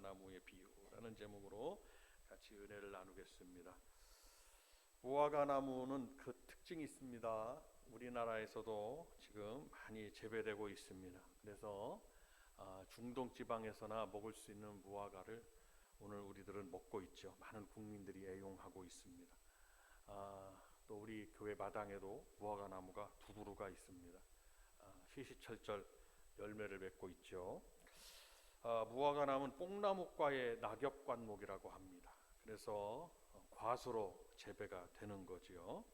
무화과나무의 비유라는 제목으로 같이 은혜를 나누겠습니다. 무화과나무는 그 특징이 있습니다. 우리나라에서도 지금 많이 재배되고 있습니다. 그래서 중동 지방에서나 먹을 수 있는 무화과를 오늘 우리들은 먹고 있죠. 많은 국민들이 애용하고 있습니다. 또 우리 교회 마당에도 무화과나무가 두 그루가 있습니다. 시시철철 열매를 맺고 있죠. 무화과나무는 뽕나무과의 낙엽관목이라고 합니다. 그래서 과수로 재배가 되는 거지요.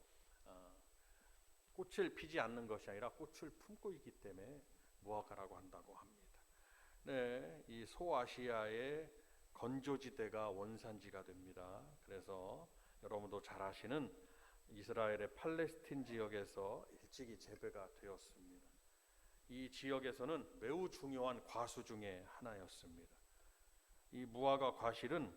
꽃을 피지 않는 것이 아니라 꽃을 품고 있기 때문에 무화과라고 한다고 합니다. 네, 이 소아시아의 건조지대가 원산지가 됩니다. 그래서 여러분도 잘 아시는 이스라엘의 팔레스틴 지역에서 일찍이 재배가 되었습니다. 이 지역에서는 매우 중요한 과수 중에 하나였습니다. 이 무화과 과실은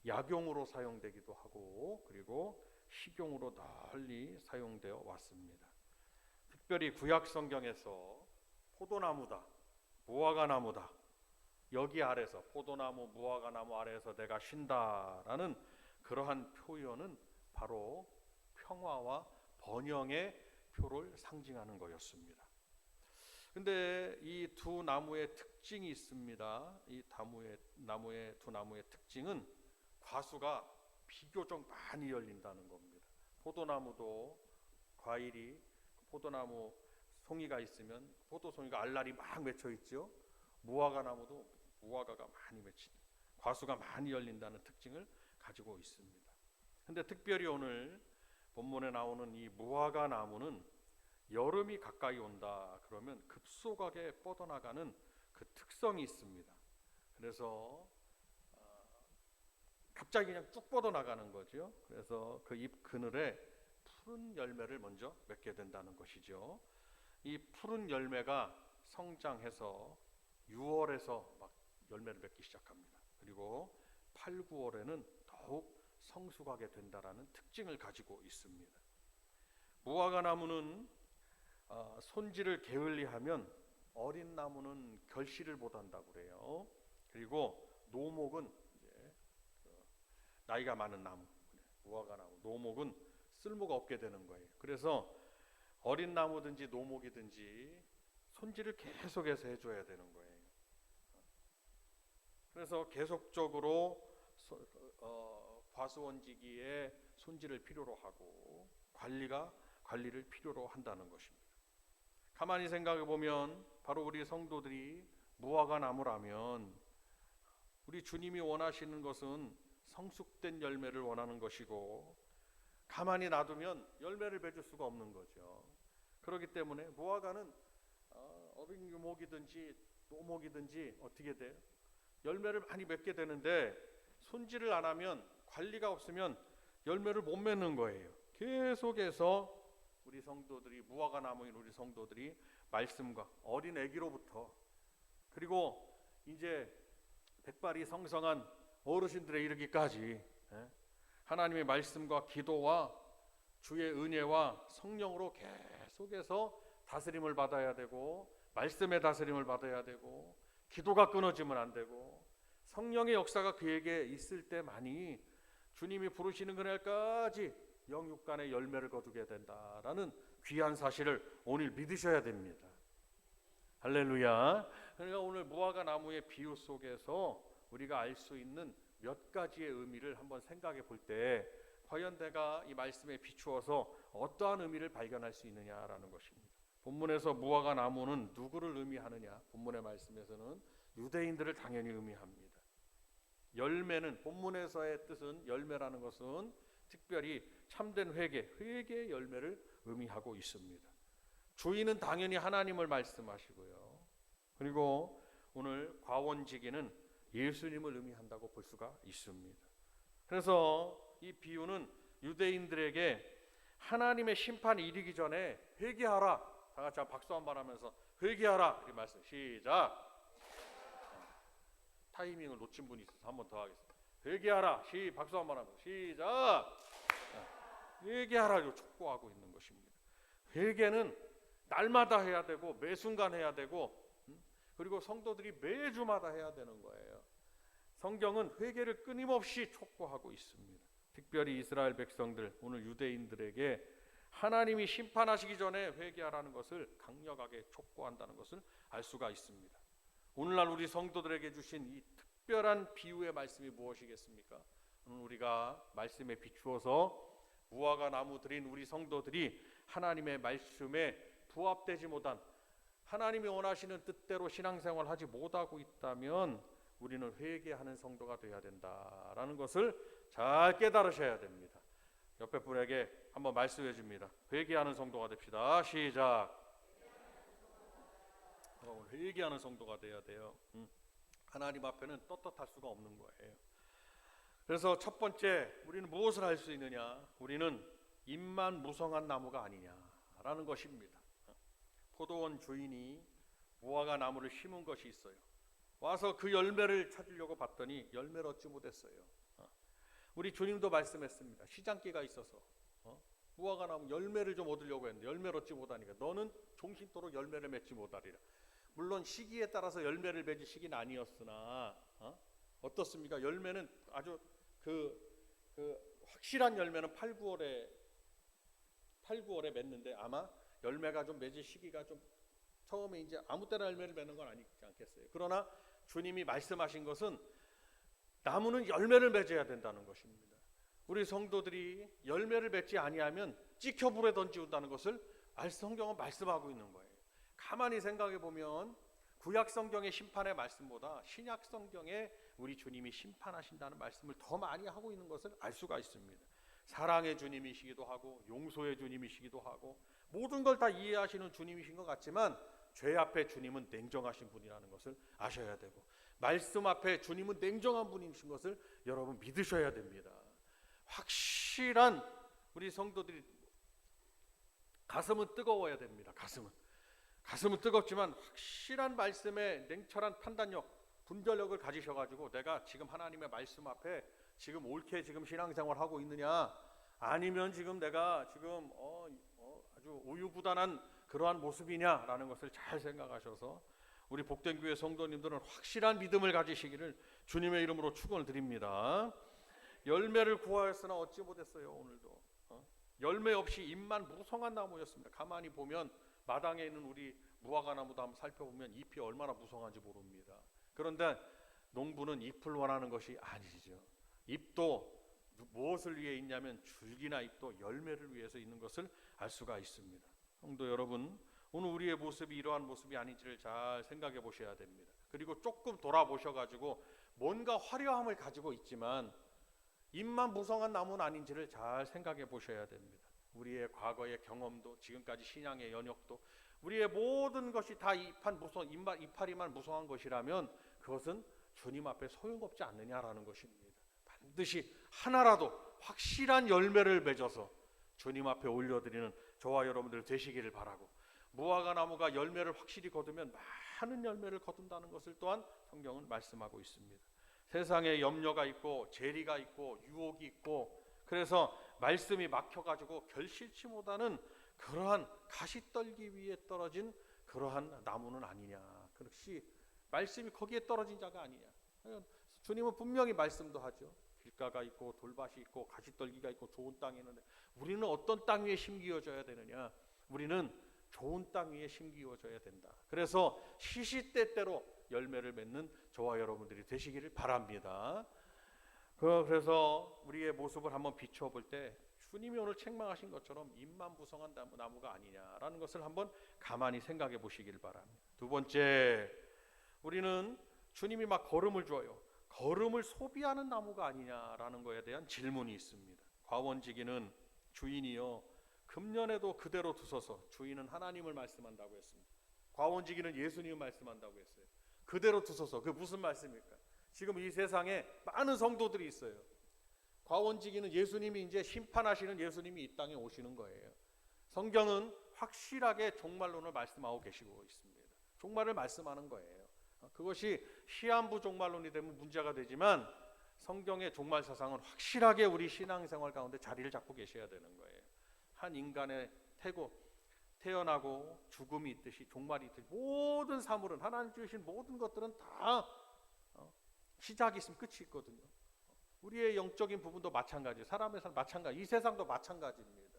약용으로 사용되기도 하고 그리고 식용으로 널리 사용되어 왔습니다. 특별히 구약 성경에서 포도나무다, 무화과나무다, 여기 아래서 포도나무, 무화과나무 아래에서 내가 쉰다라는 그러한 표현은 바로 평화와 번영의 표를 상징하는 거였습니다. 근데 이 두 나무의 특징이 있습니다. 이 두 나무의 특징은 과수가 비교적 많이 열린다는 겁니다. 포도나무도 과일이 포도나무 송이가 있으면 포도송이가 알알이 막 맺혀 있죠. 무화과나무도 무화과가 많이 맺힌 과수가 많이 열린다는 특징을 가지고 있습니다. 근데 특별히 오늘 본문에 나오는 이 무화과나무는 여름이 가까이 온다 그러면 급속하게 뻗어나가는 그 특성이 있습니다. 그래서 갑자기 그냥 쭉 뻗어나가는 거죠. 그래서 그 잎 그늘에 푸른 열매를 먼저 맺게 된다는 것이죠. 이 푸른 열매가 성장해서 6월에서 막 열매를 맺기 시작합니다. 그리고 8, 9월에는 더욱 성숙하게 된다라는 특징을 가지고 있습니다. 무화과나무는 손질을 게을리하면 어린 나무는 결실을 못한다고 그래요. 그리고 노목은 이제 나이가 많은 나무, 무화과나무, 노목은 쓸모가 없게 되는 거예요. 그래서 어린 나무든지 노목이든지 손질을 계속해서 해줘야 되는 거예요. 그래서 계속적으로 과수원지기에 손질을 필요로 하고 관리를 필요로 한다는 것입니다. 가만히 생각해 보면 바로 우리 성도들이 무화과나무라면 우리 주님이 원하시는 것은 성숙된 열매를 원하는 것이고 가만히 놔두면 열매를 맺을 수가 없는 거죠. 그렇기 때문에 무화과는 어린 유목이든지 노목이든지 어떻게 돼요? 열매를 많이 맺게 되는데 손질을 안 하면 관리가 없으면 열매를 못 맺는 거예요. 계속해서 우리 성도들이 무화과나무인 우리 성도들이 말씀과 어린 아기로부터 그리고 이제 백발이 성성한 어르신들에 이르기까지 하나님의 말씀과 기도와 주의 은혜와 성령으로 계속해서 다스림을 받아야 되고 말씀의 다스림을 받아야 되고 기도가 끊어지면 안 되고 성령의 역사가 그에게 있을 때만이 주님이 부르시는 그날까지 영육간의 열매를 거두게 된다라는 귀한 사실을 오늘 믿으셔야 됩니다. 할렐루야. 그러니까 오늘 무화과나무의 비유 속에서 우리가 알 수 있는 몇 가지의 의미를 한번 생각해 볼 때 과연 내가 이 말씀에 비추어서 어떠한 의미를 발견할 수 있느냐라는 것입니다. 본문에서 무화과나무는 누구를 의미하느냐? 본문의 말씀에서는 유대인들을 당연히 의미합니다. 열매는 본문에서의 뜻은 열매라는 것은 특별히 참된 회개의 열매를 의미하고 있습니다. 주인은 당연히 하나님을 말씀하시고요. 그리고 오늘 과원지기는 예수님을 의미한다고 볼 수가 있습니다. 그래서 이 비유는 유대인들에게 하나님의 심판이 이르기 전에 회개하라. 다 같이 박수 한번 하면서 회개하라. 이 말씀 시작. 타이밍을 놓친 분이 있어서 한 번 더 하겠습니다. 회개하라. 박수 한번 하면서 시작. 회개하라고 촉구하고 있는 것입니다. 회개는 날마다 해야 되고 매 순간 해야 되고 그리고 성도들이 매주마다 해야 되는 거예요. 성경은 회개를 끊임없이 촉구하고 있습니다. 특별히 이스라엘 백성들, 오늘 유대인들에게 하나님이 심판하시기 전에 회개하라는 것을 강력하게 촉구한다는 것을 알 수가 있습니다. 오늘날 우리 성도들에게 주신 이 특별한 비유의 말씀이 무엇이겠습니까? 오늘 우리가 말씀에 비추어서 무화과 나무 들인 우리 성도들이 하나님의 말씀에 부합되지 못한, 하나님이 원하시는 뜻대로 신앙생활을 하지 못하고 있다면 우리는 회개하는 성도가 되어야 된다라는 것을 잘 깨달으셔야 됩니다. 옆에 분에게 한번 말씀해 줍니다. 회개하는 성도가 됩시다. 시작. 회개하는 성도가 돼야 돼요. 하나님 앞에는 떳떳할 수가 없는 거예요. 그래서 첫 번째, 우리는 무엇을 할 수 있느냐? 우리는 잎만 무성한 나무가 아니냐라는 것입니다. 포도원 주인이 무화과 나무를 심은 것이 있어요. 와서 그 열매를 찾으려고 봤더니 열매를 얻지 못했어요. 우리 주님도 말씀했습니다. 시장기가 있어서 무화과 나무 열매를 좀 얻으려고 했는데 열매를 얻지 못하니까 너는 종신토록 열매를 맺지 못하리라. 물론 시기에 따라서 열매를 맺을 시기는 아니었으나 어떻습니까? 열매는 아주 그 확실한 열매는 8, 9월에 맺는데 아마 열매가 좀 맺을 시기가 좀 처음에 이제 아무 때나 열매를 맺는 건 아니지 않겠어요. 그러나 주님이 말씀하신 것은 나무는 열매를 맺어야 된다는 것입니다. 우리 성도들이 열매를 맺지 아니하면 찍혀 불에 던지운다는 것을 성경은 말씀하고 있는 거예요. 가만히 생각해 보면 구약 성경의 심판의 말씀보다 신약 성경에 우리 주님이 심판하신다는 말씀을 더 많이 하고 있는 것을 알 수가 있습니다. 사랑의 주님이시기도 하고 용서의 주님이시기도 하고 모든 걸 다 이해하시는 주님이신 것 같지만 죄 앞에 주님은 냉정하신 분이라는 것을 아셔야 되고 말씀 앞에 주님은 냉정한 분이신 것을 여러분 믿으셔야 됩니다. 확실한 우리 성도들이 가슴은 뜨거워야 됩니다. 가슴은 뜨겁지만 확실한 말씀에 냉철한 판단력, 분별력을 가지셔가지고 내가 지금 하나님의 말씀 앞에 지금 옳게 지금 신앙생활하고 있느냐, 아니면 지금 내가 지금 아주 우유부단한 그러한 모습이냐라는 것을 잘 생각하셔서 우리 복된 교회 성도님들은 확실한 믿음을 가지시기를 주님의 이름으로 축원을 드립니다. 열매를 구하였으나 얻지 못했어요. 오늘도 열매 없이 잎만 무성한 나무였습니다. 가만히 보면 마당에 있는 우리 무화과 나무도 한번 살펴보면 잎이 얼마나 무성한지 모릅니다. 그런데 농부는 잎을 원하는 것이 아니죠. 잎도 무엇을 위해 있냐면 줄기나 잎도 열매를 위해서 있는 것을 알 수가 있습니다. 성도 여러분, 오늘 우리의 모습이 이러한 모습이 아닌지를 잘 생각해 보셔야 됩니다. 그리고 조금 돌아보셔가지고 뭔가 화려함을 가지고 있지만 잎만 무성한 나무는 아닌지를 잘 생각해 보셔야 됩니다. 우리의 과거의 경험도 지금까지 신앙의 연역도 우리의 모든 것이 다 이파리만 무성한 것이라면 그것은 주님 앞에 소용없지 않느냐라는 것입니다. 반드시 하나라도 확실한 열매를 맺어서 주님 앞에 올려드리는 저와 여러분들 되시기를 바라고, 무화과 나무가 열매를 확실히 거두면 많은 열매를 거둔다는 것을 또한 성경은 말씀하고 있습니다. 세상에 염려가 있고 재리가 있고 유혹이 있고 그래서 말씀이 막혀가지고 결실치 못하는 그러한 가시떨기 위에 떨어진 그러한 나무는 아니냐. 그렇지 말씀이 거기에 떨어진 자가 아니냐. 주님은 분명히 말씀도 하죠. 길가가 있고 돌밭이 있고 가시떨기가 있고 좋은 땅이 있는데 우리는 어떤 땅 위에 심기어져야 되느냐. 우리는 좋은 땅 위에 심기어져야 된다. 그래서 시시때때로 열매를 맺는 저와 여러분들이 되시기를 바랍니다. 그래서 우리의 모습을 한번 비춰볼 때 주님이 오늘 책망하신 것처럼 잎만 무성한 나무가 아니냐라는 것을 한번 가만히 생각해 보시길 바랍니다. 두 번째, 우리는 주님이 막 거름을 줘요. 거름을 소비하는 나무가 아니냐라는 것에 대한 질문이 있습니다. 과원지기는 주인이요 금년에도 그대로 두소서. 주인은 하나님을 말씀한다고 했습니다. 과원지기는 예수님을 말씀한다고 했어요. 그대로 두소서. 그게 무슨 말씀입니까? 지금 이 세상에 많은 성도들이 있어요. 과원지기는 예수님이 이제 심판하시는 예수님이 이 땅에 오시는 거예요. 성경은 확실하게 종말론을 말씀하고 계시고 있습니다. 종말을 말씀하는 거예요. 그것이 시한부 종말론이 되면 문제가 되지만 성경의 종말 사상은 확실하게 우리 신앙생활 가운데 자리를 잡고 계셔야 되는 거예요. 한 인간의 태어나고 죽음이 있듯이 종말이 있듯이 모든 사물은 하나님 주신 모든 것들은 다 시작이 있으면 끝이 있거든요. 우리의 영적인 부분도 마찬가지예요. 사람의 삶 마찬가지. 이 세상도 마찬가지입니다.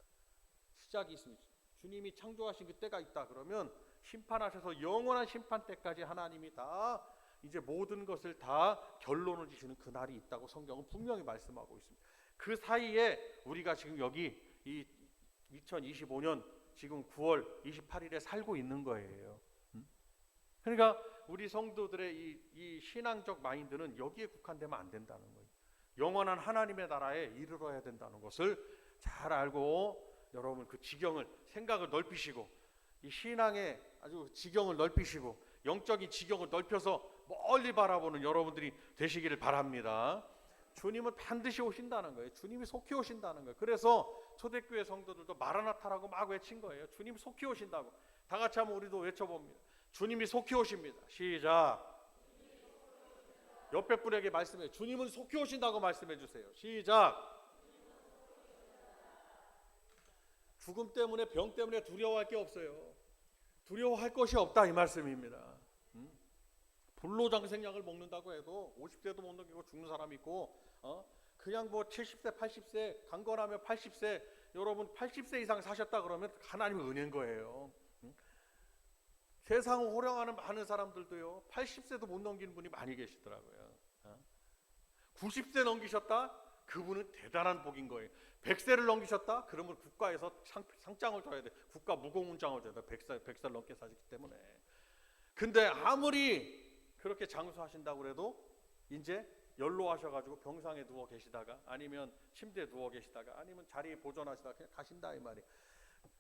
시작이 있으면 주님이 창조하신 그 때가 있다 그러면 심판하셔서 영원한 심판 때까지 하나님이 다 이제 모든 것을 다 결론을 지시는 그날이 있다고 성경은 분명히 말씀하고 있습니다. 그 사이에 우리가 지금 여기 이 2025년 지금 9월 28일에 살고 있는 거예요. 그러니까 우리 성도들의 이 신앙적 마인드는 여기에 국한되면 안 된다는 거예요. 영원한 하나님의 나라에 이르러야 된다는 것을 잘 알고 여러분 그 지경을 생각을 넓히시고 이 신앙의 아주 지경을 넓히시고 영적인 지경을 넓혀서 멀리 바라보는 여러분들이 되시기를 바랍니다. 주님은 반드시 오신다는 거예요. 주님이 속히 오신다는 거예요. 그래서 초대교회 성도들도 마라나타라고 막 외친 거예요. 주님이 속히 오신다고. 다 같이 한번 우리도 외쳐봅니다. 주님이 속히 오십니다. 시작. 옆에 분에게 말씀해. 주님은 속히 오신다고 말씀해 주세요. 시작. 죽음 때문에 병 때문에 두려워할 게 없어요. 두려워할 것이 없다 이 말씀입니다. 불로장생약을 먹는다고 해도 50세도 못 넘기고 죽는 사람이 있고 그냥 뭐 70세 80세 강건하면 80세 여러분 80세 이상 사셨다 그러면 하나님의 은혜인 거예요. 세상을 호령하는 많은 사람들도요 80세도 못 넘기는 분이 많이 계시더라고요. 90세 넘기셨다? 그분은 대단한 복인 거예요. 100세를 넘기셨다? 그러면 국가에서 상장을 줘야 돼. 국가 무공훈장을 줘야 돼. 100살 넘게 사셨기 때문에. 근데 아무리 그렇게 장수하신다고 그래도 이제 연로하셔가지고 병상에 누워 계시다가 아니면 침대에 누워 계시다가 아니면 자리에 보존하시다가 그냥 가신다 이 말이에요.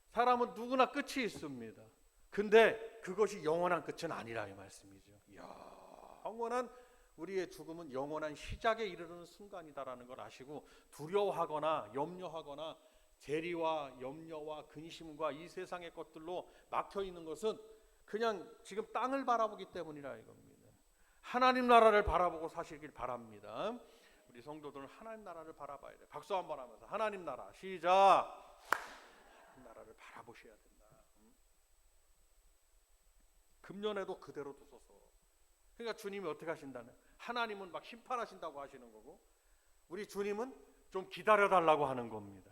사람은 누구나 끝이 있습니다. 근데 그것이 영원한 끝은 아니라 이 말씀이죠. 이야, 영원한 우리의 죽음은 영원한 시작에 이르는 순간이다라는 걸 아시고 두려워하거나 염려하거나 재리와 염려와 근심과 이 세상의 것들로 막혀 있는 것은 그냥 지금 땅을 바라보기 때문이라 이겁니다. 하나님 나라를 바라보고 사시길 바랍니다. 우리 성도들은 하나님 나라를 바라봐야 돼요. 박수 한번 하면서 하나님 나라 시작. 하나님 나라를 바라보셔야 된다. 금년에도 그대로 두소서. 그러니까 주님이 어떻게 하신다는? 하나님은 막 심판하신다고 하시는 거고 우리 주님은 좀 기다려달라고 하는 겁니다.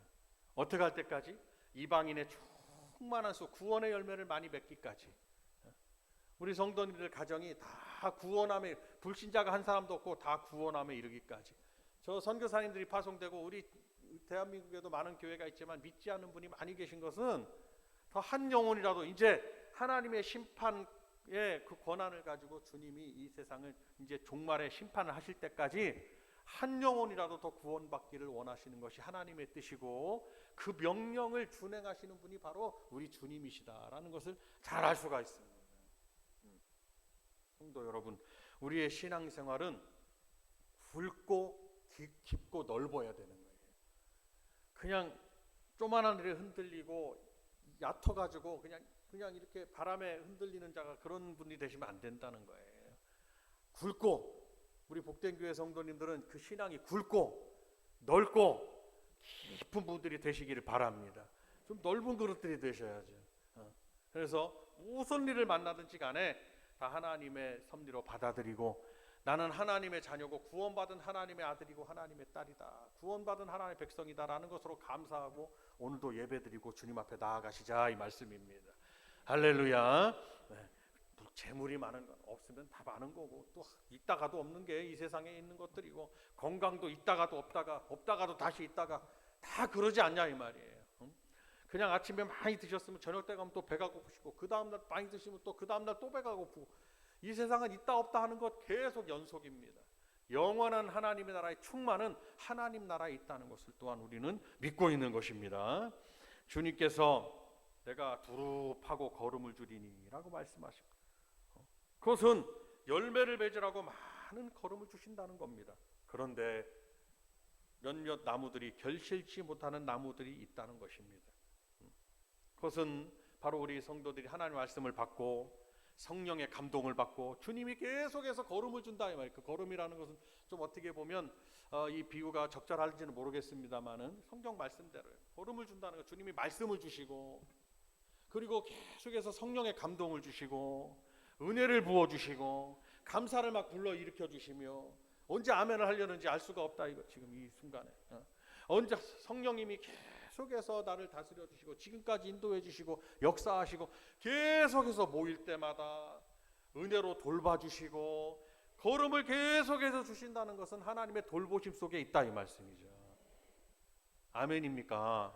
어떻게 할 때까지? 이방인의 충만한 수 구원의 열매를 많이 맺기까지. 우리 성도님들 가정이 다 구원함에 불신자가 한 사람도 없고 다 구원함에 이르기까지. 저 선교사님들이 파송되고 우리 대한민국에도 많은 교회가 있지만 믿지 않는 분이 많이 계신 것은 더 한 영혼이라도 이제 하나님의 심판의 그 권한을 가지고 주님이 이 세상을 이제 종말의 심판을 하실 때까지 한 영혼이라도 더 구원받기를 원하시는 것이 하나님의 뜻이고 그 명령을 준행하시는 분이 바로 우리 주님이시다라는 것을 잘 알 수가 있습니다. 성도 여러분, 우리의 신앙생활은 굵고 깊고 넓어야 되는 거예요. 그냥 조만한 일에 흔들리고 얕아가지고 그냥 이렇게 바람에 흔들리는 자가 그런 분이 되시면 안 된다는 거예요. 굵고 우리 복된 교회 성도님들은 그 신앙이 굵고 넓고 깊은 분들이 되시기를 바랍니다. 좀 넓은 그릇들이 되셔야죠. 그래서 무슨 일을 만나든지 간에 다 하나님의 섭리로 받아들이고 나는 하나님의 자녀고 구원받은 하나님의 아들이고 하나님의 딸이다. 구원받은 하나님의 백성이다라는 것으로 감사하고 오늘도 예배드리고 주님 앞에 나아가시자 이 말씀입니다. 할렐루야. 네. 재물이 많은 건 없으면 다 많은 거고 또 있다가도 없는 게 이 세상에 있는 것들이고 건강도 있다가도 없다가도 다시 있다가 다 그러지 않냐 이 말이에요. 그냥 아침에 많이 드셨으면 저녁 때 가면 또 배가 고프시고 그 다음날 많이 드시면 또 그 다음날 또 배가 고프고 이 세상은 있다 없다 하는 것 계속 연속입니다. 영원한 하나님의 나라의 충만은 하나님 나라에 있다는 것을 또한 우리는 믿고 있는 것입니다. 주님께서 내가 두릅하고 거름을 주리니 라고 말씀하십니다. 그것은 열매를 맺으라고 많은 거름을 주신다는 겁니다. 그런데 몇몇 나무들이 결실치 못하는 나무들이 있다는 것입니다. 그것은 바로 우리 성도들이 하나님의 말씀을 받고 성령의 감동을 받고 주님이 계속해서 거름을 준다 이 말이에요. 그 거름이라는 것은 좀 어떻게 보면 이 비유가 적절할지는 모르겠습니다만은 성경 말씀대로요. 거름을 준다는 것, 주님이 말씀을 주시고 그리고 계속해서 성령의 감동을 주시고 은혜를 부어 주시고 감사를 막 불러 일으켜 주시며 언제 아멘을 하려는지 알 수가 없다 이거 지금 이 순간에. 언제 성령님이 계속해서 나를 다스려 주시고 지금까지 인도해 주시고 역사하시고 계속해서 모일 때마다 은혜로 돌봐주시고 걸음을 계속해서 주신다는 것은 하나님의 돌보심 속에 있다 이 말씀이죠. 아멘입니까?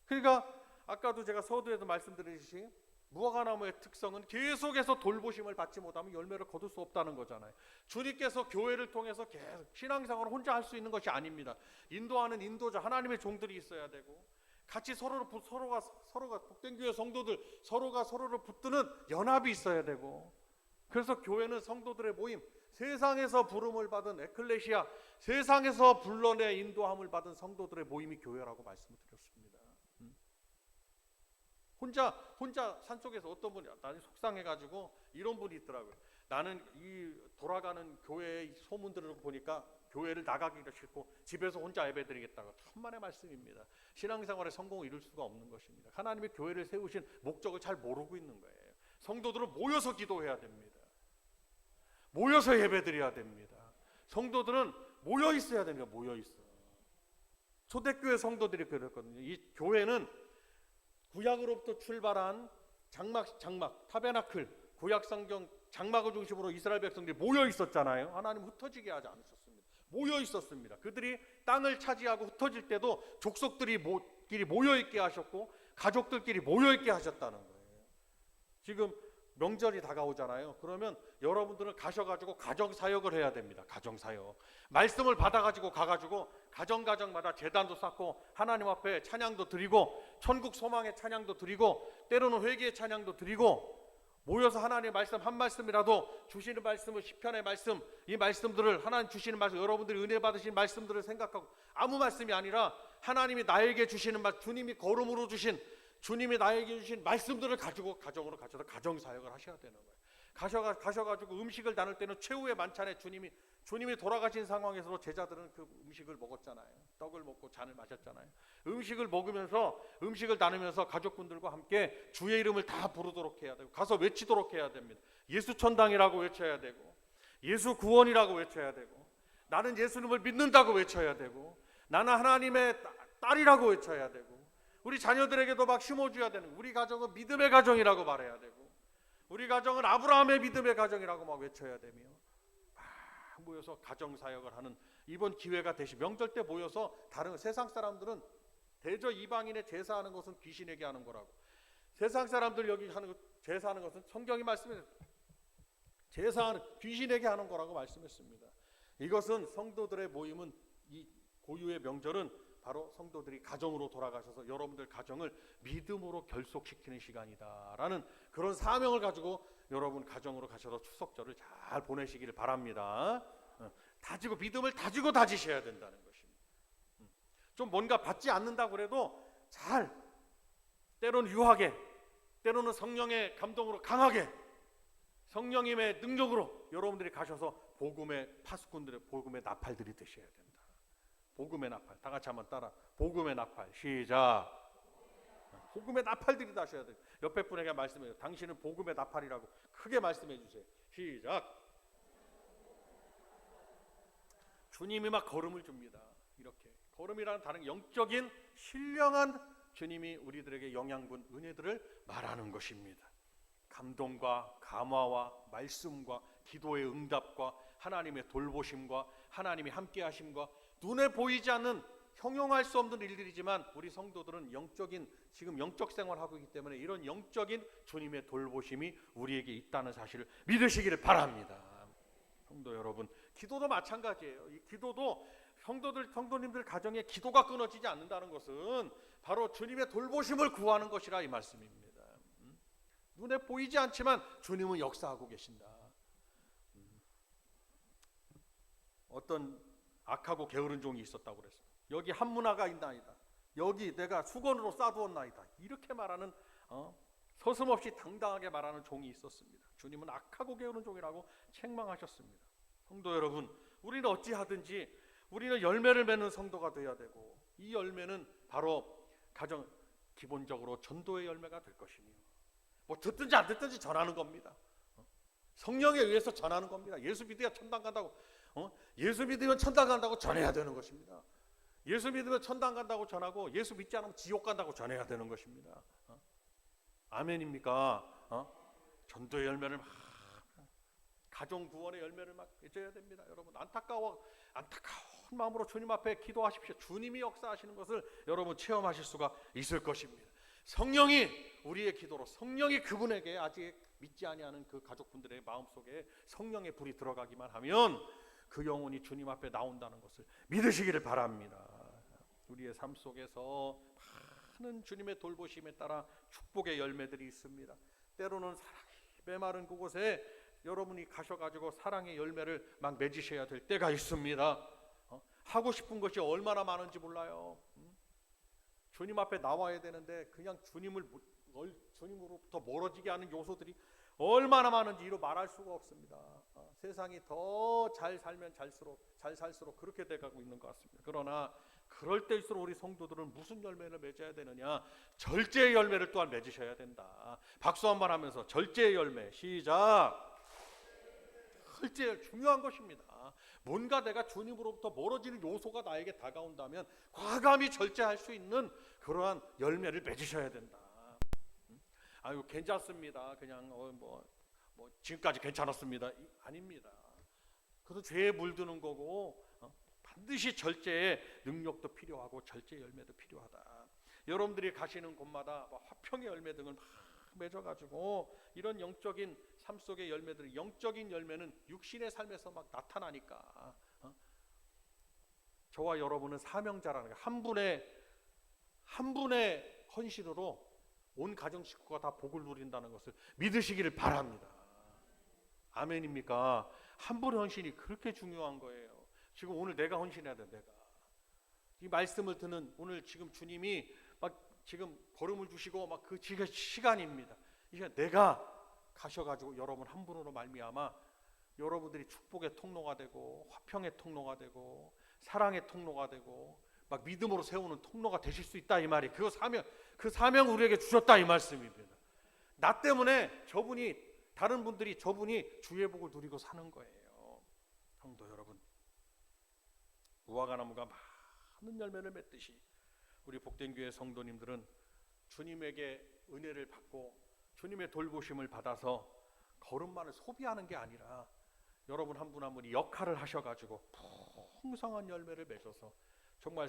그러니까 아까도 제가 서두에도 말씀드렸듯이 무화과나무의 특성은 계속해서 돌보심을 받지 못하면 열매를 거둘 수 없다는 거잖아요. 주님께서 교회를 통해서 계속 신앙생활을 혼자 할 수 있는 것이 아닙니다. 인도하는 인도자 하나님의 종들이 있어야 되고 같이 서로가 복된 교회 성도들 서로가 서로를 붙드는 연합이 있어야 되고, 그래서 교회는 성도들의 모임, 세상에서 부름을 받은 에클레시아, 세상에서 불러내 인도함을 받은 성도들의 모임이 교회라고 말씀을 드렸습니다. 혼자 산속에서 어떤 분이 나는 속상해가지고 이런 분이 있더라고요. 나는 이 돌아가는 교회의 소문들을 보니까 교회를 나가기가 싫고 집에서 혼자 예배드리겠다고. 천만의 말씀입니다. 신앙생활에 성공을 이룰 수가 없는 것입니다. 하나님의 교회를 세우신 목적을 잘 모르고 있는 거예요. 성도들은 모여서 기도해야 됩니다. 모여서 예배드려야 됩니다. 성도들은 모여 있어야 됩니다. 모여 있어. 초대교회 성도들이 그랬거든요. 이 교회는 구약으로부터 출발한 장막, 타베나클, 구약 성경 장막을 중심으로 이스라엘 백성들이 모여 있었잖아요. 하나님 흩어지게 하지 않으셨습니다. 모여 있었습니다. 그들이 땅을 차지하고 흩어질 때도 족속들이 모여 있게 하셨고 가족들끼리 모여 있게 하셨다는 거예요. 지금 명절이 다가오잖아요. 그러면 여러분들은 가셔가지고 가정사역을 해야 됩니다. 가정사역. 말씀을 받아가지고 가가지고 가정마다 제단도 쌓고 하나님 앞에 찬양도 드리고 천국 소망의 찬양도 드리고 때로는 회개의 찬양도 드리고 모여서 하나님의 말씀 한 말씀이라도 주시는 말씀을 시편의 말씀, 이 말씀들을 하나님 주시는 말씀, 여러분들이 은혜 받으신 말씀들을 생각하고 아무 말씀이 아니라 하나님이 나에게 주시는 말, 주님이 걸음으로 주신, 주님이 나에게 주신 말씀들을 가지고 가정으로 가셔서 가정사역을 하셔야 되는 거예요. 가셔가지고 음식을 나눌 때는 최후의 만찬에 주님이 돌아가신 상황에서 제자들은 그 음식을 먹었잖아요. 떡을 먹고 잔을 마셨잖아요. 음식을 먹으면서 음식을 나누면서 가족분들과 함께 주의 이름을 다 부르도록 해야 되고 가서 외치도록 해야 됩니다. 예수 천당이라고 외쳐야 되고 예수 구원이라고 외쳐야 되고 나는 예수님을 믿는다고 외쳐야 되고 나는 하나님의 딸이라고 외쳐야 되고 우리 자녀들에게도 막 심어줘야 되는, 우리 가정은 믿음의 가정이라고 말해야 되고 우리 가정은 아브라함의 믿음의 가정이라고 막 외쳐야 되며 막 모여서 가정사역을 하는 이번 기회가 되시. 명절 때 모여서 다른 세상 사람들은 대저 이방인의 제사하는 것은 귀신에게 하는 거라고, 세상 사람들 여기 하는 제사하는 것은 성경이 말씀해 제사하는 귀신에게 하는 거라고 말씀했습니다. 이것은 성도들의 모임은, 이 고유의 명절은 바로 성도들이 가정으로 돌아가셔서 여러분들 가정을 믿음으로 결속시키는 시간이다라는 그런 사명을 가지고 여러분 가정으로 가셔서 추석절을 잘 보내시기를 바랍니다. 다지고 믿음을 다지셔야 된다는 것입니다. 좀 뭔가 받지 않는다고 그래도 잘, 때로는 유하게, 때로는 성령의 감동으로 강하게, 성령님의 능력으로 여러분들이 가셔서 복음의 파수꾼들의 복음의 나팔들이 되셔야 됩니다. 복음의 나팔, 다 같이 한번 따라. 복음의 나팔, 시작. 복음의 나팔들이 나셔야 돼요. 옆에 분에게 말씀해요. 당신은 복음의 나팔이라고 크게 말씀해 주세요. 시작. 주님이 막 걸음을 줍니다. 이렇게 걸음이라는 다른 영적인 신령한 주님이 우리들에게 영양분, 은혜들을 말하는 것입니다. 감동과 감화와 말씀과 기도의 응답과 하나님의 돌보심과 하나님의 함께하심과 눈에 보이지 않는 형용할 수 없는 일들이지만 우리 성도들은 지금 영적 생활하고 있기 때문에 이런 영적인 주님의 돌보심이 우리에게 있다는 사실을 믿으시기를 바랍니다. 성도 여러분, 기도도 마찬가지예요. 이 기도도 성도님들 가정에 기도가 끊어지지 않는다는 것은 바로 주님의 돌보심을 구하는 것이라 이 말씀입니다. 눈에 보이지 않지만 주님은 역사하고 계신다. 어떤 악하고 게으른 종이 있었다고 그랬어요. 여기 한문화가 있나이다. 여기 내가 수건으로 싸두었나이다. 이렇게 말하는 서슴없이 당당하게 말하는 종이 있었습니다. 주님은 악하고 게으른 종이라고 책망하셨습니다. 성도 여러분, 우리는 어찌하든지 우리는 열매를 맺는 성도가 되어야 되고 이 열매는 바로 기본적으로 전도의 열매가 될 것이며 뭐 듣든지 안 듣든지 전하는 겁니다. 성령에 의해서 전하는 겁니다. 예수 믿어야 천당 간다고, 예수 믿으면 천당 간다고 전해야 되는 것입니다. 예수 믿으면 천당 간다고 전하고 예수 믿지 않으면 지옥 간다고 전해야 되는 것입니다. 아멘입니까? 전도의 열매를 막, 가정 구원의 열매를 막 맺어야 됩니다. 여러분, 안타까운 마음으로 주님 앞에 기도하십시오. 주님이 역사하시는 것을 여러분 체험하실 수가 있을 것입니다. 성령이 우리의 기도로, 성령이 그분에게 아직 믿지 아니하는 그 가족분들의 마음속에 성령의 불이 들어가기만 하면 그 영혼이 주님 앞에 나온다는 것을 믿으시기를 바랍니다. 우리의 삶 속에서 많은 주님의 돌보심에 따라 축복의 열매들이 있습니다. 때로는 사랑이 메마른 그곳에 여러분이 가셔가지고 사랑의 열매를 막 맺으셔야 될 때가 있습니다. 하고 싶은 것이 얼마나 많은지 몰라요. 주님 앞에 나와야 되는데 그냥 주님으로부터 멀어지게 하는 요소들이 얼마나 많은지 이루 말할 수가 없습니다. 세상이 더 잘 살면 잘 살수록 그렇게 돼가고 있는 것 같습니다. 그러나 그럴 때일수록 우리 성도들은 무슨 열매를 맺어야 되느냐? 절제의 열매를 또한 맺으셔야 된다. 박수 한번 하면서 절제의 열매, 시작. 절제 중요한 것입니다. 뭔가 내가 주님으로부터 멀어지는 요소가 나에게 다가온다면 과감히 절제할 수 있는 그러한 열매를 맺으셔야 된다. 아유, 괜찮습니다. 그냥 지금까지 괜찮았습니다. 아닙니다. 그것도 죄에 물드는 거고, 반드시 절제의 능력도 필요하고 절제 열매도 필요하다. 여러분들이 가시는 곳마다 화평의 열매 등을 막 맺어가지고 이런 영적인 삶 속의 열매들, 영적인 열매는 육신의 삶에서 막 나타나니까 저와 여러분은 사명자라는 거예요. 한 분의 헌신으로 온 가정 식구가 다 복을 누린다는 것을 믿으시기를 바랍니다. 아멘입니까? 한 분의 헌신이 그렇게 중요한 거예요. 지금 오늘 내가 헌신해야 돼. 내가 이 말씀을 듣는 오늘 지금 주님이 막 지금 걸음을 주시고 막 그 시간입니다. 이게 내가 가셔가지고 여러분 한 분으로 말미암아 여러분들이 축복의 통로가 되고 화평의 통로가 되고 사랑의 통로가 되고 막 믿음으로 세우는 통로가 되실 수 있다, 이 말이. 그 사명 우리에게 주셨다, 이 말씀입니다. 나 때문에 다른 분들이 저분이 주의 복을 누리고 사는 거예요. 성도 여러분, 무화과나무가 많은 열매를 맺듯이 우리 복된 교회 성도님들은 주님에게 은혜를 받고 주님의 돌보심을 받아서 거름만을 소비하는 게 아니라 여러분 한 분 한 분이 역할을 하셔가지고 풍성한 열매를 맺어서 정말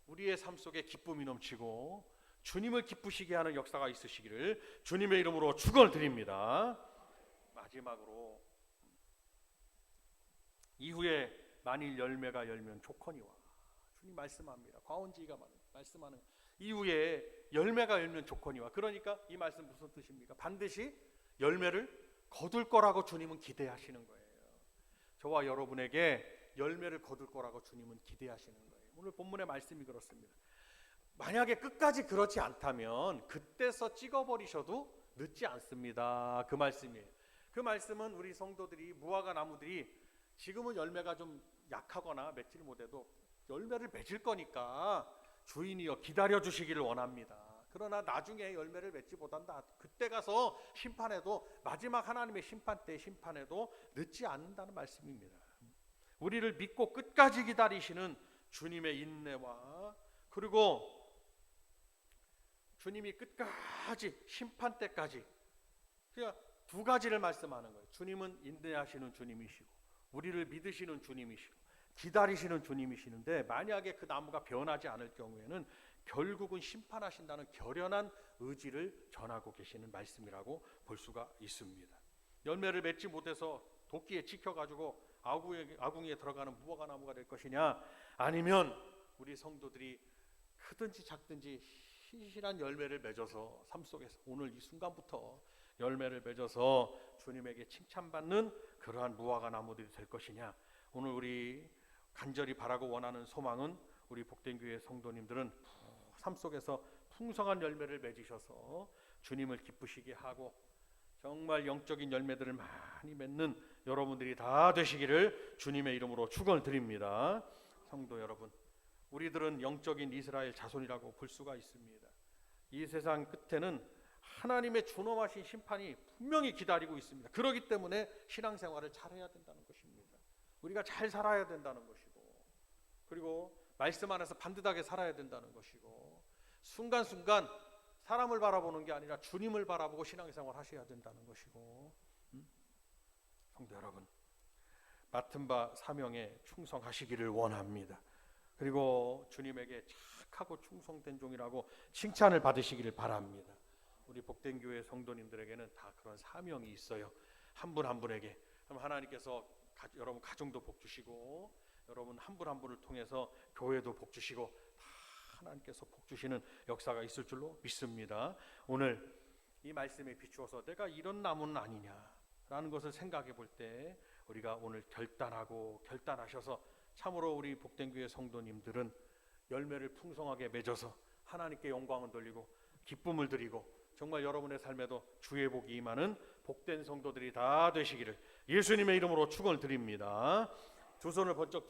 우리의 삶 속에 기쁨이 넘치고 주님을 기쁘시게 하는 역사가 있으시기를 주님의 이름으로 축원드립니다. 마지막으로 이후에 만일 열매가 열면 조커니와, 주님 말씀합니다. 과언지기가 말씀하는 이후에 열매가 열면 조커니와. 그러니까 이 말씀 무슨 뜻입니까? 반드시 열매를 거둘 거라고 주님은 기대하시는 거예요. 저와 여러분에게 열매를 거둘 거라고 주님은 기대하시는 거예요. 오늘 본문의 말씀이 그렇습니다. 만약에 끝까지 그렇지 않다면 그때서 찍어버리셔도 늦지 않습니다. 그 말씀이에요. 그 말씀은 우리 성도들이, 무화과 나무들이 지금은 열매가 좀 약하거나 맺지를 못해도 열매를 맺을 거니까 주인이여 기다려 주시기를 원합니다. 그러나 나중에 열매를 맺지 못한다, 그때 가서 심판해도, 마지막 하나님의 심판 때 심판해도 늦지 않는다는 말씀입니다. 우리를 믿고 끝까지 기다리시는 주님의 인내와, 그리고 주님이 끝까지 심판 때까지, 그러니까 두 가지를 말씀하는 거예요. 주님은 인내하시는 주님이시고 우리를 믿으시는 주님이시고 기다리시는 주님이시는데, 만약에 그 나무가 변하지 않을 경우에는 결국은 심판하신다는 결연한 의지를 전하고 계시는 말씀이라고 볼 수가 있습니다. 열매를 맺지 못해서 도끼에 찍혀가지고 아궁이에 들어가는 무화과 나무가 될 것이냐, 아니면 우리 성도들이 크든지 작든지 신실한 열매를 맺어서 삶 속에서 오늘 이 순간부터 열매를 맺어서 주님에게 칭찬받는 그러한 무화과 나무들이 될 것이냐, 오늘 우리 간절히 바라고 원하는 소망은 우리 복된 교회 성도님들은 삶 속에서 풍성한 열매를 맺으셔서 주님을 기쁘시게 하고 정말 영적인 열매들을 많이 맺는 여러분들이 다 되시기를 주님의 이름으로 축원을 드립니다. 성도 여러분, 우리들은 영적인 이스라엘 자손이라고 볼 수가 있습니다. 이 세상 끝에는 하나님의 준엄하신 심판이 분명히 기다리고 있습니다. 그렇기 때문에 신앙생활을 잘해야 된다는 것입니다. 우리가 잘 살아야 된다는 것이고, 그리고 말씀 안에서 반듯하게 살아야 된다는 것이고, 순간순간 사람을 바라보는 게 아니라 주님을 바라보고 신앙생활 하셔야 된다는 것이고, 성도 여러분, 맡은 바 사명에 충성하시기를 원합니다. 그리고 주님에게 착하고 충성된 종이라고 칭찬을 받으시기를 바랍니다. 우리 복된 교회 성도님들에게는 다 그런 사명이 있어요. 한 분 한 분에게. 그럼 하나님께서 여러분 가정도 복 주시고, 여러분 한 분 한 분을 통해서 교회도 복 주시고, 다 하나님께서 복 주시는 역사가 있을 줄로 믿습니다. 오늘 이 말씀에 비추어서 내가 이런 나무는 아니냐라는 것을 생각해 볼 때, 우리가 오늘 결단하셔서 참으로 우리 복된 교회 성도님들은 열매를 풍성하게 맺어서 하나님께 영광을 돌리고 기쁨을 드리고, 정말 여러분의 삶에도 주의 복이 임하는 복된 성도들이 다 되시기를 예수님의 이름으로 축원을 드립니다. 두 손을 번쩍